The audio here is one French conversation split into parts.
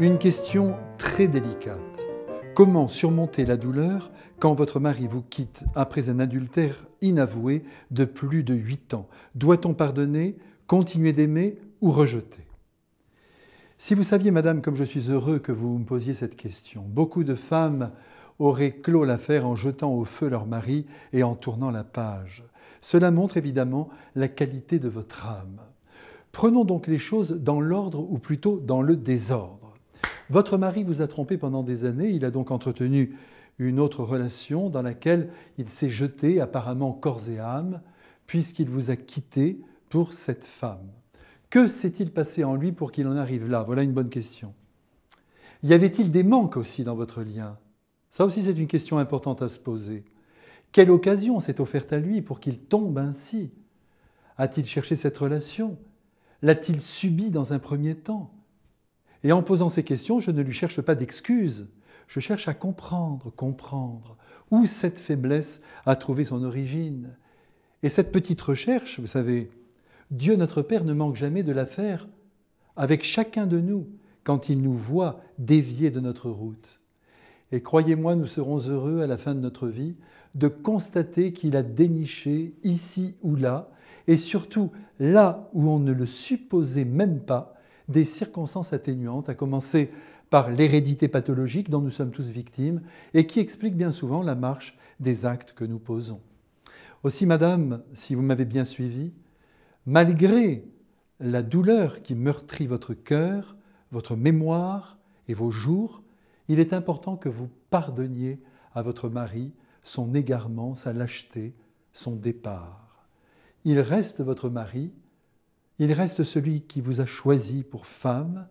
Une question très délicate. Comment surmonter la douleur quand votre mari vous quitte après un adultère inavoué de plus de 8 ans? Doit-on pardonner, continuer d'aimer ou rejeter? Si vous saviez, madame, comme je suis heureux que vous me posiez cette question, beaucoup de femmes auraient clos l'affaire en jetant au feu leur mari et en tournant la page. Cela montre évidemment la qualité de votre âme. Prenons donc les choses dans l'ordre ou plutôt dans le désordre. Votre mari vous a trompé pendant des années, il a donc entretenu une autre relation dans laquelle il s'est jeté apparemment corps et âme, puisqu'il vous a quitté pour cette femme. Que s'est-il passé en lui pour qu'il en arrive là? Voilà une bonne question. Y avait-il des manques aussi dans votre lien? Ça aussi c'est une question importante à se poser. Quelle occasion s'est offerte à lui pour qu'il tombe ainsi? A-t-il cherché cette relation? L'a-t-il subie dans un premier temps? Et en posant ces questions, je ne lui cherche pas d'excuses. Je cherche à comprendre où cette faiblesse a trouvé son origine. Et cette petite recherche, vous savez, Dieu notre Père ne manque jamais de la faire avec chacun de nous quand il nous voit dévier de notre route. Et croyez-moi, nous serons heureux à la fin de notre vie de constater qu'il a déniché ici ou là, et surtout là où on ne le supposait même pas, des circonstances atténuantes, à commencer par l'hérédité pathologique dont nous sommes tous victimes et qui explique bien souvent la marche des actes que nous posons. Aussi, madame, si vous m'avez bien suivi, malgré la douleur qui meurtrit votre cœur, votre mémoire et vos jours, il est important que vous pardonniez à votre mari son égarement, sa lâcheté, son départ. Il reste votre mari, il reste celui qui vous a choisi pour femme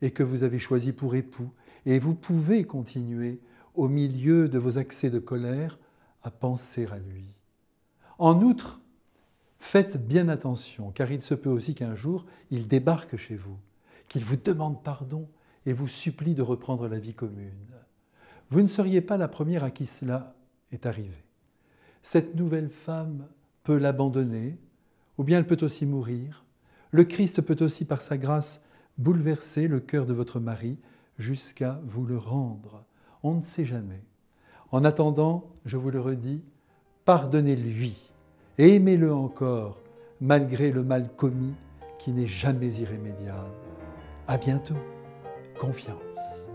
et que vous avez choisi pour époux. Et vous pouvez continuer, au milieu de vos accès de colère, à penser à lui. En outre, faites bien attention, car il se peut aussi qu'un jour, il débarque chez vous, qu'il vous demande pardon et vous supplie de reprendre la vie commune. Vous ne seriez pas la première à qui cela est arrivé. Cette nouvelle femme peut l'abandonner, ou bien elle peut aussi mourir. Le Christ peut aussi, par sa grâce, bouleverser le cœur de votre mari jusqu'à vous le rendre. On ne sait jamais. En attendant, je vous le redis, pardonnez-lui et aimez-le encore, malgré le mal commis qui n'est jamais irrémédiable. À bientôt. Confiance.